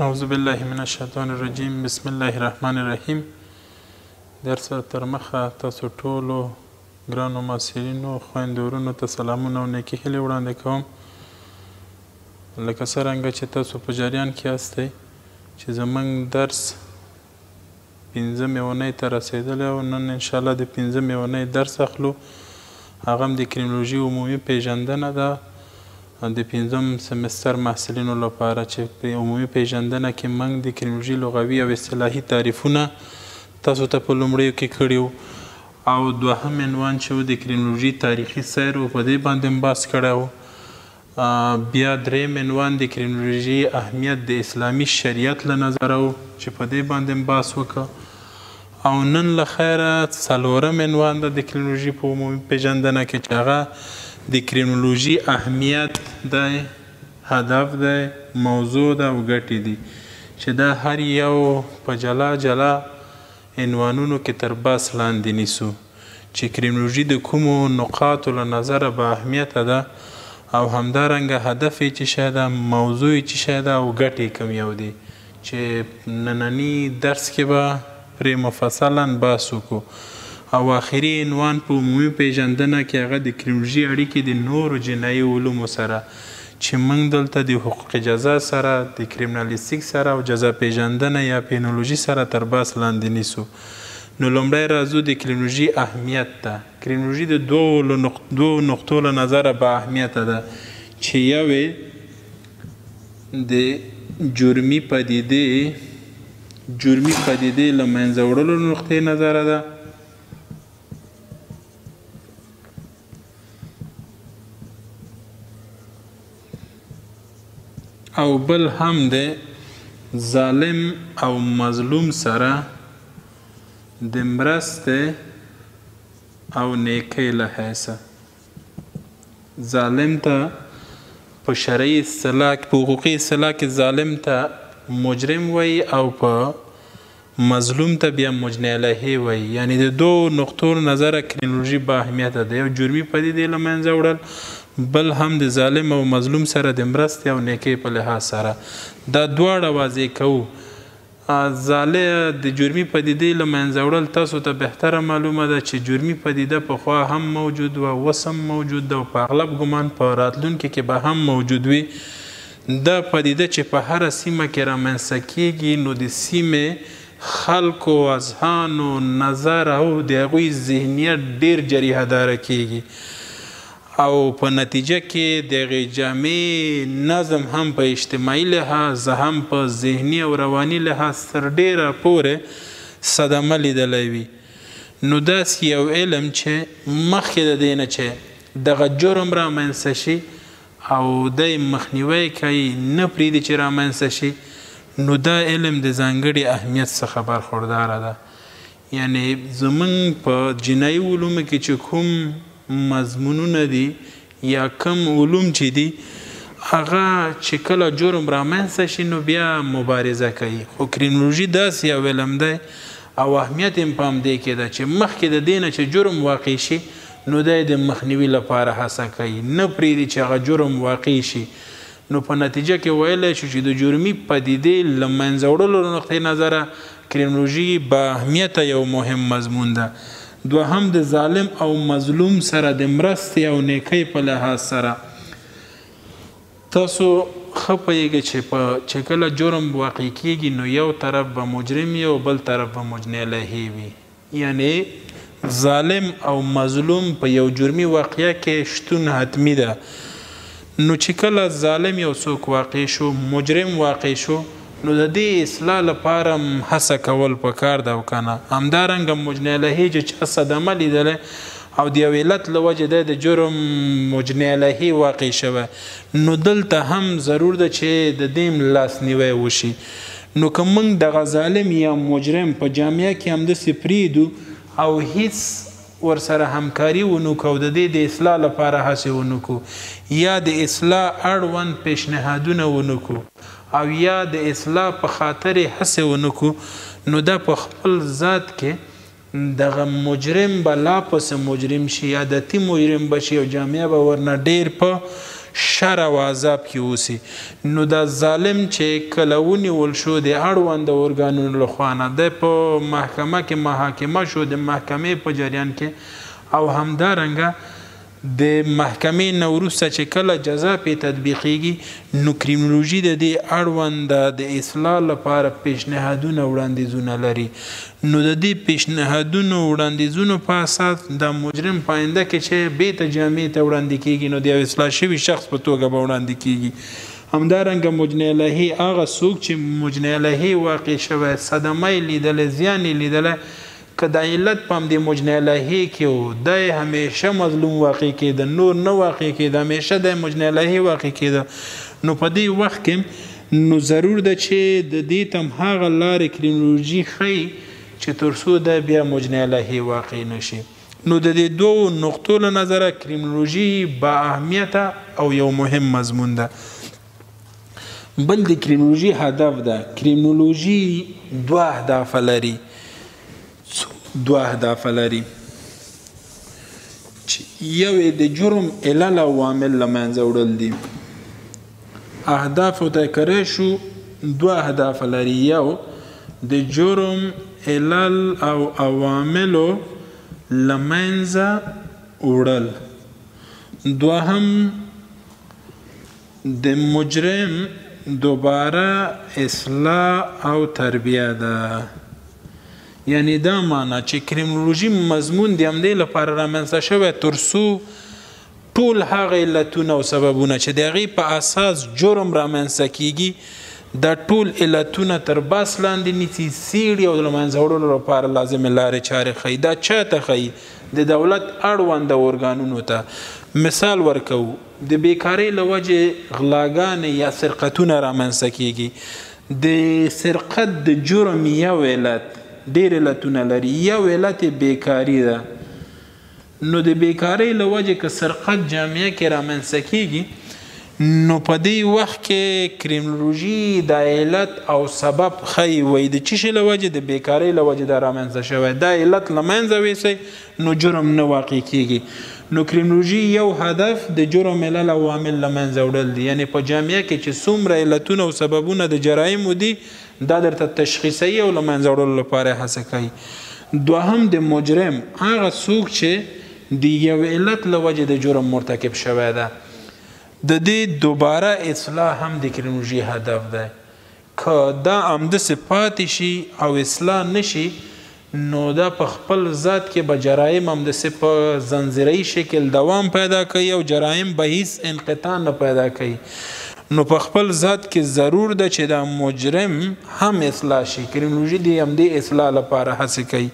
اعوذ بالله من الشیطان الرجیم بسم الله الرحمن الرحیم. درس تر مخه تاسو ټولو ګرانو محصلینو خویندو ورونو ته سلامونه او نیکې هیلې وړاندې کوم. لکه څرنګه چې تاسو په جریان کې یاستئ چې زموږ درس پنځمې اونۍ ته رسېدلی او نن انشاءالله د پنځمې اونۍ درس اخلو. هغه هم د کریمینالوژي عمومي پیژندنه ده د پنځم سمستر محصلینو لپاره چې په عمومي پیژندنه کې موږ د کریمینالوژي لغوي او اصطلاحي تعریفونه تاسو ته په لومړیو کې کړي وو او دوهم عنوان چې و د کریمینالوژي تاریخي سیر و په دې باندې بحث کړی و. بیا دریم عنوان د کریمینالوژي اهمیت د اسلامي شریعت له نظره و چې په دې باندې بحث وکړه او نن له خیره څلورم عنوان ده د کریمینالوژي په عمومي پیژندنه کې چې هغه د کریمینالوژي اهمیت دی، هدف دی، موضوع ده او ګټې دي چې دا هر یو په جلا جلا عنوانونو کې تر بحث لاندې نیسو چې کریمینالوژي د کومو نقاطو له نظره با اهمیته ده او همدارنګه هدف یې څه شی ده، موضوع یې څه شی ده او ګټې کوم یو دي چې ننني درس کې به پرې مفصلا بحث وکړو. او آخري عنوان په عمومي پیژندنه کې هغه د کریمینالوژي اړیکې د نورو جنایي علومو سره چې موږ دلته د حقوق جزا سره د کریمینالیستیک سره او جزا پیژندنه یا پینولوژي سره تر بحث لاندې نیسو. نو لومړی راځو د کریمینالوژي اهمیت ته. کریمینالوژي د دوو نقطو له نظره با اهمیته ده چې یوې د جرمي پدیدې له منځه وړلو نقطې نظره ده او بل هم د ظالم او مظلوم سره د مرستې او نیکۍ له حیثه. ظالم ته په شرعي اصطلاح په حقوقي اصطلاح کې ظالم ته مجرم وایي او په مظلوم ته بیا مجنی علیه وایي. یعنی د دوو نقطو نظره کریمینالوژي با اهمیته ده، یو جرمي پدیدې له منځه وړل، بل هم د ظالم او مظلوم سره د مرستې او نیکۍ په لحاظ سره. دا دواړه واضح کوو. د جرمي پدیدې له منځه وړل تاسو ته بهتره معلومه ده چې جرمي پدیده پخوا هم موجود و، اوس هم موجود ده او په اغلب ګمان په راتلونکي کې به هم موجود وي. دا پدیده چې په هره سیمه کې رامنځته کیږي نو د سیمې خلکو اذهانو نظر او د هغوی ذهنیت ډیر جریحه داره کیږي او په نتیجه کې د هغې جامع نظم هم په اجتماعي لحاظ هم په ذهني او رواني لحاظ تر ډیره پورې صدمه لیدلی وي. نو داسې یو علم چې مخکې د دې نه چې دغه جرم رامنځته شي او دی مخنیوی کوي نه پرېږدي چې رامنځته شي، نو دا علم د ځانګړي اهمیت څخه برخورداره ده. یعنی زموږ په جنایي علومو کې چې کوم مضمونونه دي یا کم علوم چې دي هغه چې کله جرم رامنځته شي نو بیا مبارزه کوي، خو کریمینالوژي داسې یو علم دی او اهمیت یې په همدې کې ده چې مخکې د دې نه چې جرم واقع شي نو دی د مخنیوي لپاره هڅه کوي، نه پرېږدي چې هغه جرم واقع شي. نو په نتیجه کې ویلی شو چې د جرمي پدیدې له منځه وړلو له نقطې نظره کریمینالوژي با اهمیته یو مهم مضمون ده. دوهم د ظالم او مظلوم سره د مرستې او نیکۍ په لحاظ سره تاسو ښه پوهیږئ چې کله جرم واقع کیږي نو یو طرف به مجرم وي او بل طرف به مجنی علیه وي. یعنی ظالم او مظلوم په یو جرمي واقعه کې شتون حتمی ده. نو چې کله ظالم یو څوک واقع شو، مجرم واقع شو، نو د دې اصلاح لپاره هڅه کول پکار ده او که نه. همدارنګه مجنی علیه چې چا صدمه لیدلی او د یو علت له وجې دی د جرم مجنی علیه واقع شوی، نو دلته هم ضرور ده چې د دې لاسنیوی وشي. نو که موږ دغه ظالم یا مجرم په جامعه کې همداسې پرېږدو او هیڅ ورسره همکاري ونه کړو، د دې د اصلاح لپاره هڅې ونه کړو یا د اصلاح اړوند پیشنهادونه ونه کړو او یا د اصلاح په خاطر هڅې ونه کړو، نو دا په خپل ذات کې دغه مجرم به لا پسې مجرم شي، عادتي مجرم به شي او جامعه به ورنه ډېر په شر او عذاب کې اوسي. نو دا ظالم چې کله ونیول شو د اړونده ارګانونو لخوا نه دی په محکمه کې محاکمه شو د محکمې په جریان کې او همدارنګه د محکمې نه وروسته چې کله جزا پې تطبیقیږي نو کریمینالوژي د دې اړونده د اصلاح لپاره پیشنهادونه وړاندیزونه لري. نو د دې پیشنهادونو وړاندیزونو په اساس د مجرم په آینده کې چې بېرته جامعې ته وړاندې کیږي نو د یو اصلاح شوي شخص په توګه به وړاندې کیږي. همدارنګه مجنی علیه هغه څوک چې مجنی علیه واقع شوی صدمه یې لیدلی زیان یې لیدلی که د علت په همدې مجنی علیه کې و دی همیشه مظلوم واقع کېده نور نه واقع کېده همیشه دی مجنی علیه واقع کېده نو په دې وخت کې نو ضرور ده چې د دې ته هم هغه لارې کریمینالوژي ښیي چې تر څو دی بیا مجنی علیه واقع نشي. نو د دې دوو نقطو له نظره کریمینالوژي با اهمیته او یو مهم مضمون ده. بل د کریمینالوژي هدف ده. کریمینالوژي دوه اهداف لري. دوه اهداف لري چې یو یې د جرم علل او عامل له منځه وړل دي. اهدافو ته کری شو دوه اهداف لري. یو د جرم علل او عواملو له منځه وړل. دوهم د مجرم دوباره اصلاح او تربیه ده. یعنی دا معنی چې کریمینالوژي مضمون د همدې لپاره رامنځته شوی تر څو ټول هغه علتونه او سببونه چې د هغې په اساس جرم رامنځته کیږي دا ټول علتونه تر بحث لاندې نیسي څیړي او د له منځه وړلو لپاره لازمې لارې چارې ښیي. دا چا ته ښیي؟ د دولت اړونده ارګانونو ته. مثال ورکوو د بیکارۍ له وجې غلاګانې یا سرقتونه رامنځته کیږي. د سرقت د جرم یو علت ډېر علتونه لري. یو علت بیکاري ده. نو د بیکارۍ له وجې که سرقت جامعه کې رامنځته کیږي نو په دې وخت کې کریمینالوژي د علت او سبب ښیي وایي د څه شي له وجې د بیکارۍ له وجې دا رامنځته شوی دا علت له منځه ویسئ نو جرم نه واقع کیږي. نو کریمینالوژي یو هدف د جرم علل او عامل له منځه وړل دي. یعنې په جامعه کې چې څومره علتونه او سببونه د جرایمو دي دا درته تشخیصوي او له منځه وړلو لپاره هڅه کوي. دوهم د مجرم هغه څوک چې د یو علت له وجې د جرم مرتکب شوی ده د دې دوباره اصلاح هم د کریمینالوژي هدف دی. که دا همداسې پاتې شي او اصلاح نشي نو دا په خپل ذات کې به جرایم همداسې په زنځیره‌ایي شکل دوام پیدا کوي او جرایم به هیڅ انقطاع نه پیدا کوي. نو په خپل ذات کې ضرور ده چې دا مجرم هم اصلاح شي. کریمینالوژي د همدې اصلاح لپاره هڅې کوي.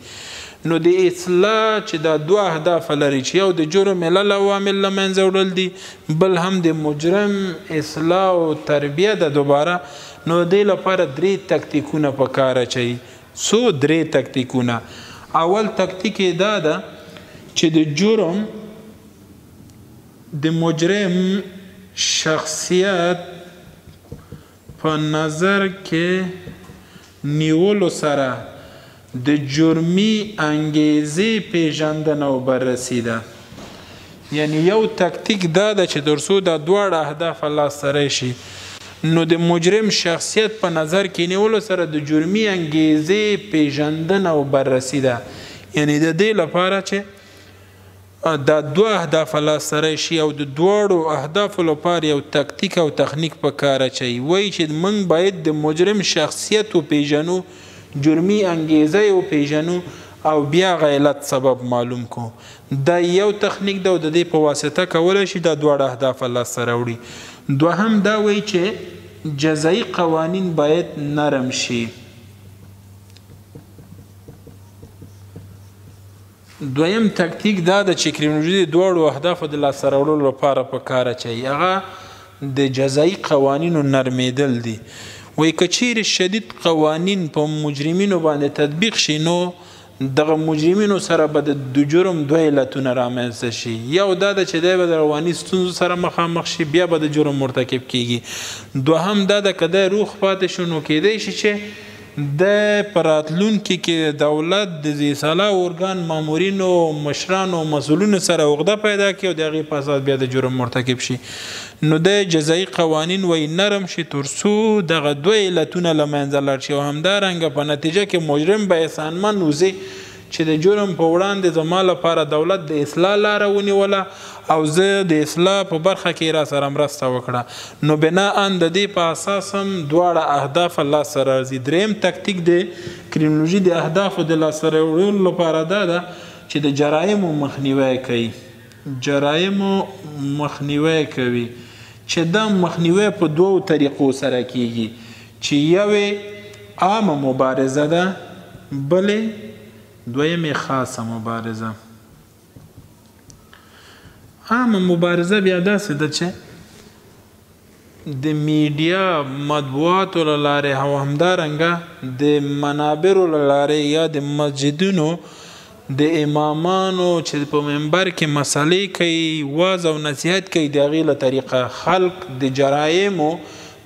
نو د اصلاح چې دا دوه اهداف لري چې یو د جرم علل او عامل له منځه وړل دي بل هم د مجرم اصلاح او تربیه ده دوباره. نو د دې لپاره درې تکتیکونه په کار اچوي. څو درې تکتیکونه. اول تکتیک یې دا ده چې د جرم د مجرم شخصیت په نظر کې نیولو سره د جرمی انګیزې پیژندنه او بررسي ده. یعنی یو تکتیک دا ده چې تر څو دا دواړه اهداف لاسته راشي نو د مجرم شخصیت په نظر کې نیولو سره د جرمی انګیزې پیژندنه او بررسي ده. یعنی د دې لپاره چې دا دوه اهداف لاسته راشي او د دواړو اهدافو لپاره یو تکتیک او تخنیک په کار اچوي. وایي چې موږ باید د مجرم شخصیت وپیژنو جرمی انګیزه او پیژنو او بیا غیلت سبب معلوم کو. دا یو تخنیک ده او د دې په واسطه کولی شي دا دواړه اهداف لاسته راوړي. دوهم دا وایي چې جزایي قوانین باید نرم شي. دویم تکتیک دا ده چې کریمینالوژي د دواړو اهدافو د لاسته راوړلو لپاره په کار اچوي. هغه د جزایي قوانینو نرمیدل دي. وایي که چیرې شدید قوانین په مجرمینو باندې تطبیق شي نو دغه مجرمینو سره به د جرم دوه علتونه رامنځته شي. یو دا ده چې دی به د رواني ستونزو سره مخامخ شي بیا به د جرم مرتکب کیږي. دوهم دا ده که دی روغ پاتې شو نو کیدی شي چې د په راتلونکي کې دولت د ذی صلاح ارګان مامورینو مشرانو مسؤلینو سره عقده پیدا کړي او د هغې په اساس بیا د جرم مرتکب شي نو د جزایي قوانین وایي نرم شي تر څو دغه دوه علتونه له منځه لاړ شي او همدارنګه په نتیجه کې مجرم به احسانمن وځي چې د جرم په وړاندې زما لپاره دولت د اصلاح لاره ونیوله او زه د اصلاح په برخه کې را سره مرسته وکړه نو بناء د دې په اساس هم دواړه اهداف لاسته راځي دریم تکتیک د کریمینالوژي د اهدافو د لاسته راوړلو لپاره دا ده چې د جرایمو مخنیوی کوي چې دا مخنیوی په دوو طریقو سره کیږي چې یوې عامه مبارزه ده بلې دویمې خاصه مبارزه عامه مبارزه بیا داسې ده چې د میډیا مطبوعاتو له لارې او همدارنګه د منابرو له لارې یا د مسجدونو د امامانو چې په منبر کې مسلې کوي واعظ او نصیحت کوي د هغې له طریقه خلق د جرایمو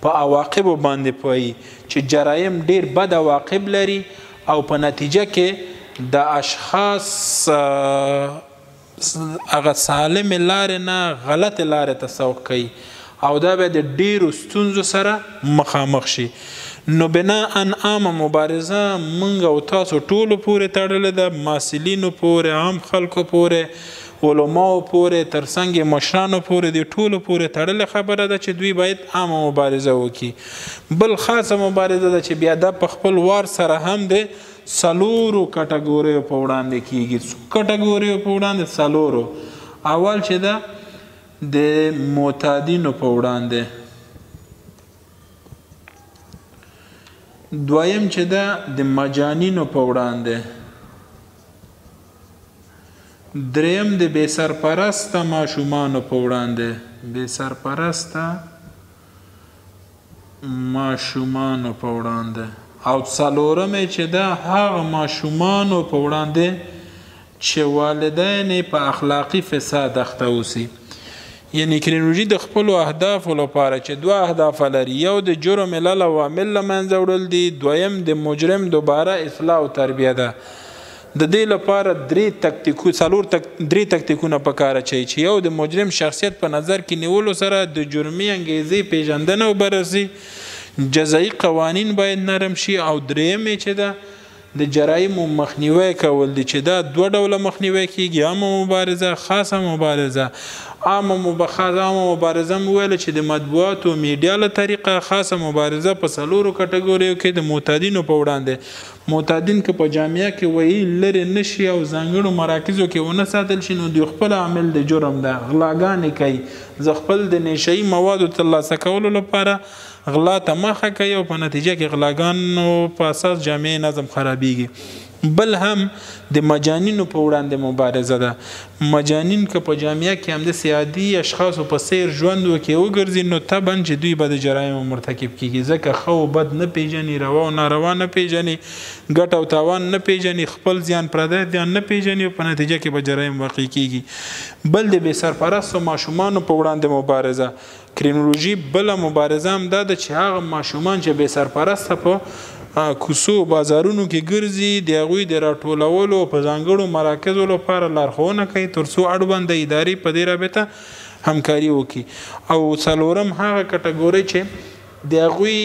په عواقبو باندې پوهي چې جرایم ډیر بد عواقب لري او په نتیجه کې د اشخاص هغه سالم لارې نه غلط لارې ته سوق کوي او دا به د ډیرو ستونزو سره مخامخ شي نو بنا ان عامه مبارزه موږ او تاسو ټولو پورې تړلې ده محصلینو پورې عام خلکو پورې علماو پورې ترڅنګ مشرانو پورې د ټولو پورې تړلې خبره ده چې دوی باید عامه مبارزه وکړي بل خاصه مبارزه ده چې بیا دا په خپل وار سره هم د څلورو کټګوریو په وړاندې کیږي څو کټګوریو په وړاندې څلورو اول چې ده د معتادینو په وړاندې دویم چې ده د مجانینو په وړاندې دریم د بې سرپرسته ماشومانو په وړاندې بې سرپرسته ماشومانو په وړاندې او څلورمې چې ده هغه ماشومانو په وړاندې چې والدین په اخلاقي فساد اخته اوسي یعنی کریمینالوژي د خپلو اهدافو لپاره چې دوه اهداف لري یو د جرم علل او عامل له منځه وړل دي دویم د مجرم دوباره اصلاح او تربیه ده د دې لپاره درې تکتیکونه پکار اچوي چې یو د مجرم شخصیت په نظر کې نیولو سره د جرمي انګیزې پیژندنه وبرسي جزایي قوانین باید نرم شي او درېیمې چې ده د جرایمو مخنیوی کول دي چې دا دوه ډوله مخنیوی کیږي عامه مبارزه خاصه مبارزه عامه مبارزه مو ویله چې د مطبوعاتو میډیا له طریقه خاصه مبارزه په څلورو کټګوریو کې د معتادینو په وړاندې معتادین که په جامعه کې وایي لرې نشي او ځانګړو مراکزو کې ونه ساتل شي نو دوی خپل عامل د جرم ده غلاګانې کوي زه خپل د نشهیي موادو ترلاسه کولو لپاره غلا ته مخه کوي او په نتیجه کې غلاګانو په اساس جامعي نظم خرابیږي بل هم د مجانینو په وړاندې مبارزه ده مجانین که په جامعه کې همداسې عادي اشخاصو په څیر ژوند وکړي وګرځي نو طبعا چې دوی به د جرایمو مرتکب کیږي ځکه ښه او بد نه پیژني روا او ناروا نه پیژني ګټه او تاوان نه پیژني خپل زیان پردی زیان نه پیژني او په نتیجه کې به جرایم واقع کیږي بل د بې سرپرستو ماشومانو په وړاندې مبارزه کریمینالوژي بله مبارزه هم دا ده چې هغه ماشومان چې بې سرپرسته په کوڅو بازارونو کې ګرځي د هغوی د راټولولو په ځانګړو مراکزو لپاره لارښوونه کوي تر څو اړونده ادارې په دې رابطه همکاري وکړي او څلورم هغه کټګورۍ چې د هغوی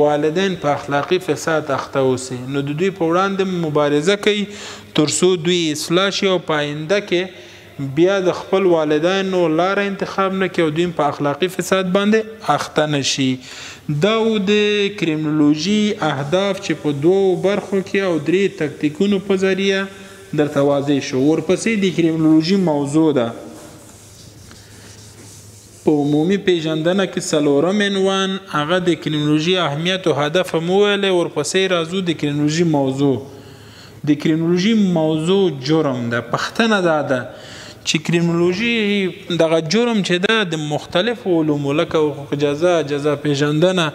والدین په اخلاقي فساد اخته اوسي نو د دوی په وړاندې مبارزه کوي تر څو دوی اصلاح شي او په آینده کې بیا د خپل والدینو لاره انتخاب نه کوي او دوی په اخلاقي فساد باندې اخته نشي دا د کریمینالوژي اهداف چې په دوو برخو کې او درې تکتیکونو په ذریعه درته واضح شو ورپسې د کریمینالوژي موضوع ده په عمومي پیژندنه کې څلورم عنوان هغه د کریمینالوژي اهمیت او هدف هم وویلی ورپسې راځو د کریمینالوژي موضوع د کریمینالوژي موضوع جرم ده پښتنه دا ده چې کریمینالوژي دغه جرم چې ده د مختلفو علومو لکه حقوق جزا پیژندنه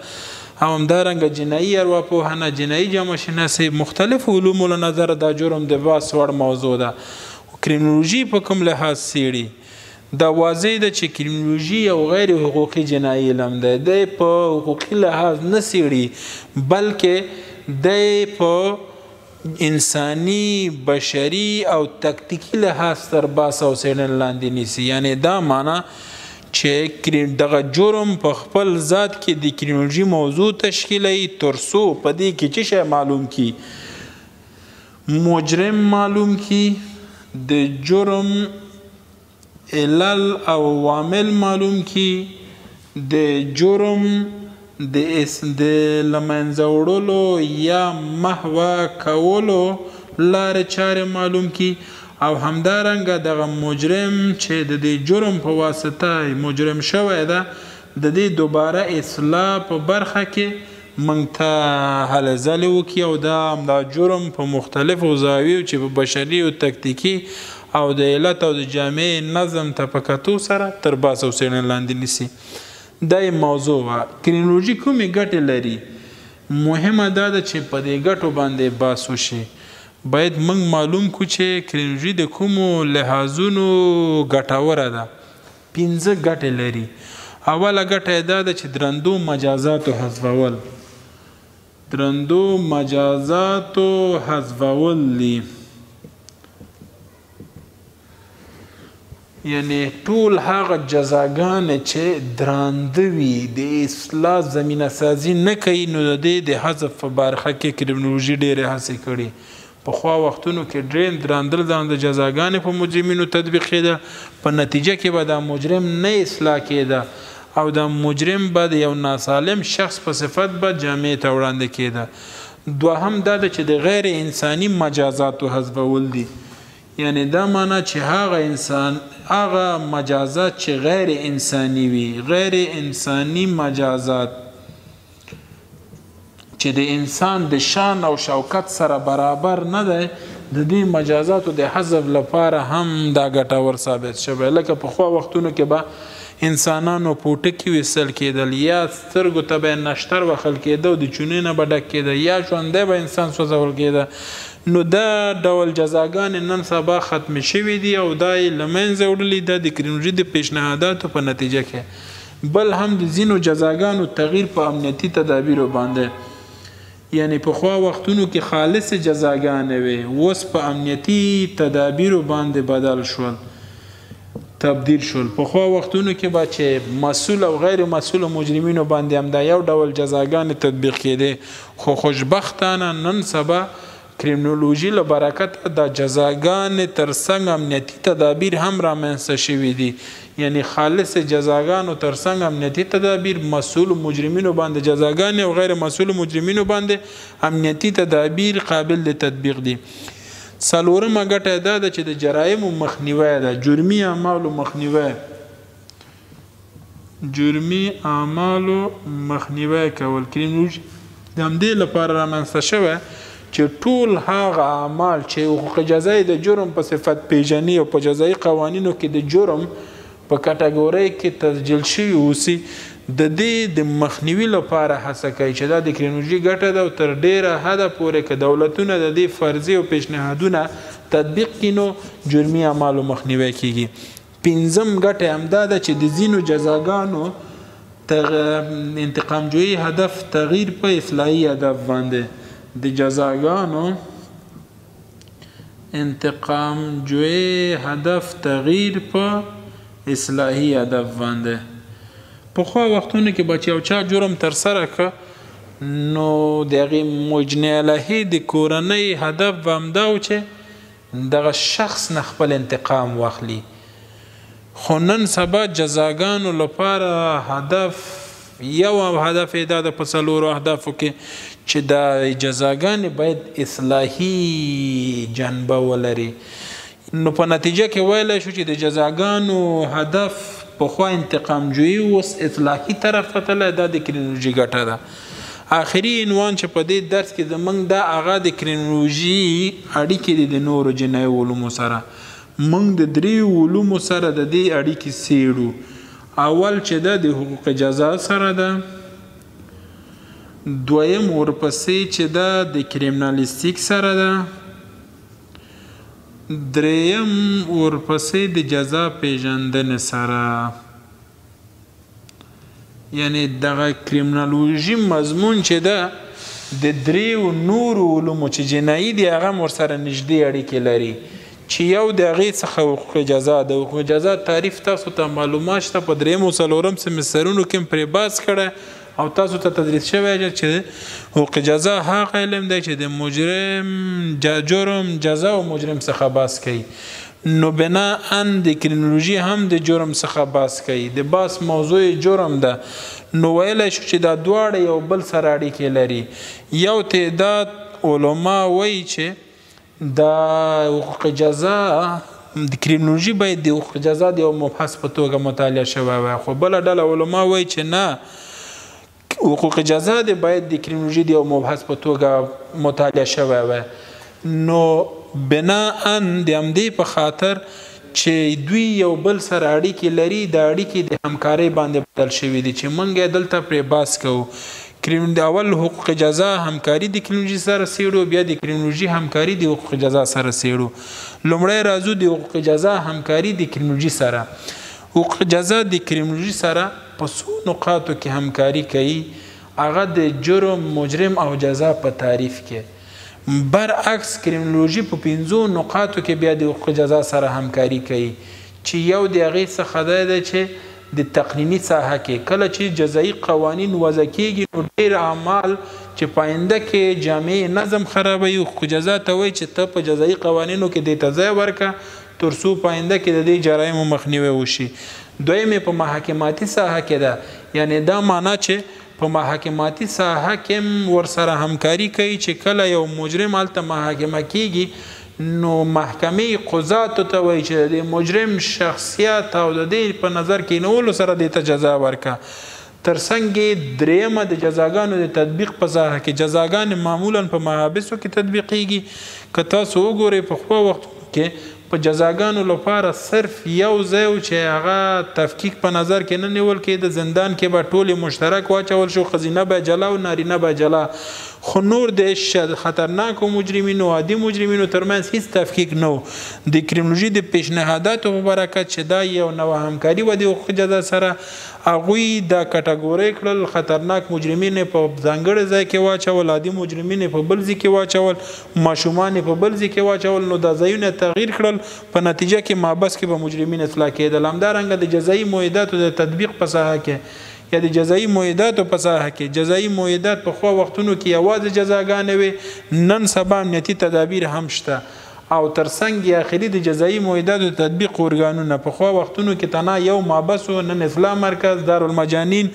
او همدارنګه جنایي ارواپوهنه جنایي جامه شناسي مختلفو علومو له نظره دا جرم د بحث وړ موضوع ده کریمینالوژي په کوم لحاظ څیړي دا واضح ده چې کریمینالوژي یو غیر حقوقي جنایي علم ده دی په حقوقي لحاظ نه څیړي بلکې دی په انساني بشري او تکتیکي لحاظ تر باس او څېړنې لاندې نیسي. یعنې دا معنا چې دغه جرم په خپل ذات کې د کریمینالوژي موضوع تشکیلوي تر څو په دې کې څه شی معلوم کي؟ مجرم معلوم کی، د جرم علل او عوامل معلوم کی، د جرم د لمنځه وړلو یا محو کولو لارې چارې معلوم کی، او همدارنګه دغه مجرم چې د دې جرم په واسطه مجرم شوی ده د دې دوباره اصلاح په برخه کې موږ ته هلې ځلې وکړي او دا جرم په مختلفو زاویو چې په بشري او تکتیکي او د علت او د جامع نظم ته په کتو سره تر باس او څېړنې لاندې نیسي. دا یې موضوع وه. کریمینالوژي کومې ګټې لري؟ مهمه دا ده چې په دې ګټو باندې بحث وشي. باید موږ معلوم کړو چې کریمینالوژي د کومو لحاظونو ګټوره ده. 5 ګټې لري. اوله ګټه یې دا ده چې درندو مجازاتو حذفول. درندو مجازاتو حذفول دي. یعنی ټول هغه جزاګانې چې درانده وي د اصلاح زمینه سازي نه کوي نو د دې د حذف په برخه کې کریمینالوژي ډېرې هڅې کړي. پخوا وختونو کې ډېر درانده درانده جزاګانې په مجرمینو تطبیق کېده، په نتیجه کې به دا مجرم نه اصلاح کېده او دا مجرم به د یو ناسالم شخص په صفت به جامع ته وړاندې کېده. دوهم دا ده چې د غیر انساني مجازاتو حذفول دي. یعنی دا معنا چې هغه مجازات چې غیر انساني وي، غیر انساني مجازات چې د انسان د شان او شوکت سره برابر نه دی، د دې مجازاتو د حذف لپاره هم دا ګټور ثابت شوی. لکه پخوا وختونو کې به انسانانو پوټکي ویستل کېدل، یا سترګو ته به نشتر وهل کېده او د چونې نه به ډک کېده، یا ژوندی به انسان سوځول کېده. نو دا ډول جزاګانې نن سبا ختمې شوي دي او دا یې له منځه وړلي ده د کریمینالوژي د پیشنهاداتو په نتیجه کې. بل هم د ځینو جزاګانو تغییر په امنیتي تدابیرو باندې. یعنی پخوا وختونو کې خالص جزاګانې وې، اوس په امنیتي تدابیرو باندې بدل شول، تبدیل شول. پخوا وختونو کې به چې مسؤل او غیر مسؤل مجرمینو باندې هم دا یو ډول جزاګانې تطبیق کېدې، خو خوشبختانه نن سبا کریمینالوژي له برکته د جزاګانې ترڅنګ امنیتي تدابیر هم رامنځته شوي دي. یعنی خالص جزاګانو ترڅنګ امنیتي تدابیر، مسؤل مجرمینو باندې جزاګانې او غیر مسؤل مجرمینو باندې امنیتي تدابیر قابل د تطبیق دي. څلورمه ګټه دا ده چې د جرایمو مخنیوی ده، جرمي اعمالو مخنیوی. جرمي اعمالو مخنیوی کول کریمینالوژي د همدې لپاره رامنځته شوی چې ټول هغه اعمال چې حقوق جزایي د جرم په صفت پیژني او په جزایي قوانینو کې د جرم په کټګورۍ کې تسجیل شوي اوسي، د دې د مخنیوي لپاره هڅه کوي چې دا د کریمینالوژي ګټه ده او تر ډیره حده پورې که دولتونه د دې فرضي او پیشنهادونه تطبیق کړي نو جرمي اعمالو مخنیوی کیږي. 5م ګټه همدا ده چې د ځینو جزاګانو انتقام جویي هدف تغییر په اصلاحي هدف باندې. د جزاګانو انتقام جویي هدف تغییر په اصلاحي هدف باندې. پخوا وختونو کې به چې یو چا جرم ترسره که نو د هغې مجني الهي د کورنۍ هدف به همدا و چې دغه شخص نه خپل انتقام واخلي. خو نن سبا جزاګانو لپاره هدف یو هدف یې دا د په 4 اهدافو کې چې دا جزاګانې باید اصلاحي جنبه ولري. نو په نتیجه کې ویلی شو چې د جزاګانو هدف پخوا انتقام جویي اوس اصلاحي طرف ته تللی، دا د کریمینالوژي ګټه ده. آخري عنوان چې په دې درس کې زموږ دا هغه د کریمینالوژي اړیکې دي د نورو جنایي علومو سره. موږ د 3 علومو سره د دې اړیکې څېړو. اول چې دا د حقوق جزا سره ده، دویم ورپسې چې دا د کریمینالیستیک سره ده، دریم ورپسې د جزا پیژندنې سره. یعنی دغه کریمینالوژي مضمون چې ده د دریو نورو علومو چې جنایي دي هغه هم ورسره نږدې اړیکې لري چې یو د هغې څخه حقوق جزا د حقوق جزا تعریف تاسو ته معلومات شته په درېیم او څلورم سمسترونو کې هم پرې بحث کړی او تاسو ته تدریس شوی چې حقوق جزا هغه علم دی چې د مجرم جرم جزا او مجرم څخه بحث کوي نو بناءً د کرمینولوژي هم د جرم څخه بحث کوي د بحث موضوع جرم ده نو ویلی شو چې دا دواړه یو بل سره اړیکې لري یو تعداد علما وایي چې دا حقوق جزا د کرمینولوژي باید د حقوق جزا د یو مبحث په توګه مطالعه شوی وای خو بله ډله علما وایي چې نه حقوق جزا د باید د کرمینولوژي د یو مبحث په توګه مطالعه شوی وای نو بناءً د همدې په خاطر چې دوی یو بل سره اړیکې لري د اړیکې د همکارۍ باندې بدل شوي دي چې موږ یې دلته پرې بحث کوو د اول حقوق جزا همکاري د کرمینولوژي سره څیړو بیا د کرمینولوژي همکاري د حقوق جزا سره څیړو لومړی راځو د حقوق جزا همکاري د کرمینولوژي سره حقوق جزا د کرمینولوژي سره په څو نقاطو کې همکاري کوي هغه د جرم مجرم او جزا په تعریف کې برعکس کرمینولوژي په 5 نقاطو کې بیا د حقوق جزا سره همکاري کوي چې یو د هغې څخه دا ده چې د تقنینی ساحه کې کله چې جزایي قوانین وضع کیږي نو ډېر اعمال چې پاینده کې جامع نظم خرابوي حقوق جزا ته وایي چې ته په جزایي قوانینو کې دې ته ځای ورکړه تر څو پاینده کې د دې جرایمو مخنیوی وشي دویم په محاکماتي ساحه کې ده یعنی دا معنا چې په محاکماتي ساحه کې ورسره همکاري کوي چې کله یو مجرم هلته محاکمه کیږي نو محکمې قضاتو ته وایي چې د مجرم شخصیت او د دې په نظر کینولو سره دې ته جزا ورکړه ترڅنګ دریمه د جزاګانو د تطبیق په ساحه کې جزاګانې معمولا په محابسو کې تطبیقیږي که تاسو وګورئ په خپل وخت کې په جزاګانو لپاره صرف یو ځای چې هغه تفکیک په نظر کې نه نیول کېده زندان کې به ټولې مشترک واچول شو ښځینه به جلا او نارینه به جلا خو نور د خطرناکو مجرمینو عادي مجرمینو ترمنځ هیڅ تفکیک نه و د کرمینولوژي د پیشنهاداتو په برکت چې دا یو نوه همکاري وه د حقوق جزا سره هغوی دا کټګورۍ کړل خطرناک مجرمین په ځانګړي ځای کې واچول عادي مجرمین په بل ځای کې واچول ماشومان په بل ځای کې واچول نو دا ځایونه تغییر کړل په نتیجه کې مابس کې به مجرمین اصلاح کېدل همدارنګه د جزایي معاهداتو د تطبیق په ساحه کې یا د جزایي معاهداتو په ساحه کې جزایي معاهدات په خو وختونو کې یوازې جزاګانې وي نن سبا امنیتي تدابیر هم شته او ترڅنګ یې اخري د جزایي معاهداتو د تطبیق ارګانونه په خو وختونو کې تنها یو مابس و نن اصلاح مرکز دارالمجانین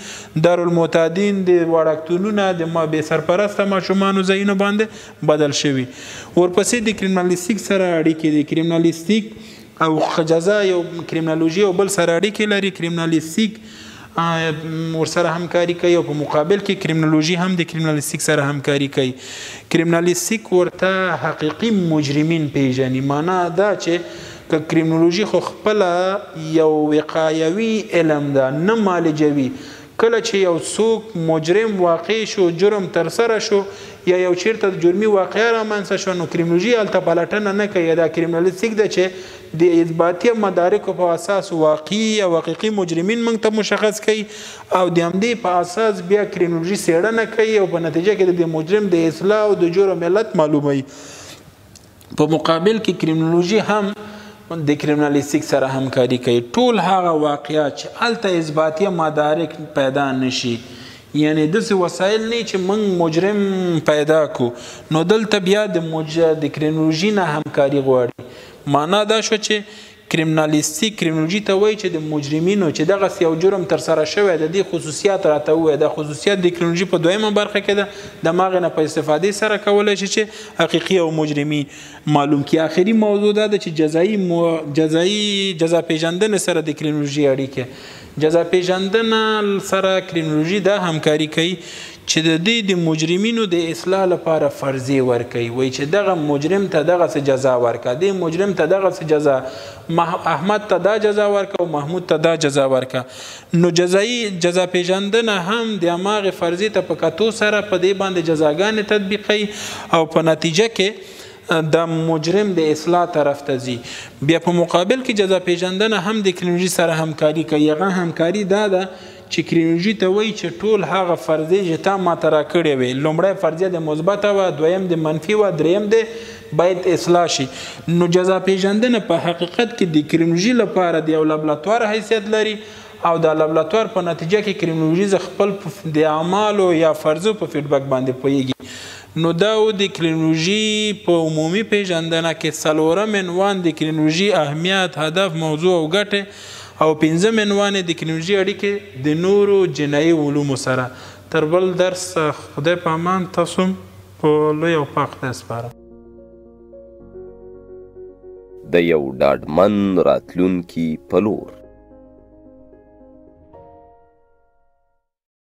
دارالمعتادین د وړکتونونه د بې سرپرسته ماشومانو ځایونو باندې بدل شوي ورپسې د کریمینالیستیک سره اړیکې دي کریمینالیستیک او حقوق جزا یو کریمینالوژي او بل سره اړیکې لري کریمینالیستیک ورسره همکاري کوي او په مقابل کې کریمینالوژي هم د کریمینالیستیک سره همکاري کوي کریمینالیستیک ورته حقیقي مجرمین پیژني معنا دا چې که کریمینالوژي خو خپله یو وقایوي علم ده نه معالجوي کله چې یو څوک مجرم واقع شو جرم ترسره شو یا یو چیرته جرمي واقعه رامنځته شو نو کریمینالوژي هلته پلټنه نه کوي دا کریمینالیستیک ده چې د اثباتي مدارکو په اساس واقعي او حقیقي مجرمین موږ ته مشخص کوي او د همدې په اساس بیا کریمینالوژي څېړنه کوي او په نتیجه کې د مجرم د اصلاح او د جرم علت معلوموي په مقابل کې کریمینالوژي هم د کریمینالیستیک سره همکاري کوي ټول هغه واقعات چې هلته اثباتي مدارک پیدا نشي یعنی داسې وسایل نه چې موږ مجرم پیدا کو نو دلته بیا د کریمینالوژي نه همکاري غواړي معنا دا شو چې کریمینالوژي ته وایي چې د مجرمینو چې دغسې یو جرم ترسره شوی د دې خصوصیات راته ووایي دا خصوصیات د کریمینالوژي په دویمه برخه کې ده د هغې نه په استفادې سره کولی شي چې حقیقي او مجرمي معلوم کړي آخري موضوع دا ده چې جزا پیژندنې سره د کریمینالوژي اړیکې جزا پیژندنه سره کریمینالوژي دا همکاري کوي چې د دې د مجرمینو د اصلاح لپاره فرضیه ورکوي وایي چې دغه مجرم ته دغسې جزا ورکړه دې مجرم ته دغسې جزا احمد ته دا جزا ورکړه او محمود ته دا جزا ورکړه نو جزا پیژندنه هم د هماغې فرضیې ته په کتو سره په دې باندې جزاګانې تطبیقوي او په نتیجه کې د مجرم د اصلاح طرف ته ځي بیا په مقابل کې جزا پیژندنه هم د کریمینالوژي سره همکاري کوي هغه همکاري دا ده چې کریمنالوژي ته وایي چې ټول هغه فرضیې چې تا ماته راکړې وې، لومړی فرضیه د مثبته وه، دویم د منفي وه، دریم د باید اصلاح شي. نو جزا پیژندنه په حقیقت کې د کریمنالوژي لپاره د یو لابراتوار حیثیت لري او د لابراتوار په نتیجه کې کریمنالوژي خپل د اعمالو یا فرضو په فیډبک باندې پوهیږي. نو دا و د کریمنالوژي په عمومي پیژندنه کې څلورم عنوان د کریمنالوژي اهمیت، هدف، موضوع او ګټې، او پنځم عنوان د کریمنالوژي اړیکې د نورو جنایي علومو سره. تر بل درس خدای په امان، تاسو په لوی او پاک خدای سپارم. د یو ډاډمن راتلونکي په لور.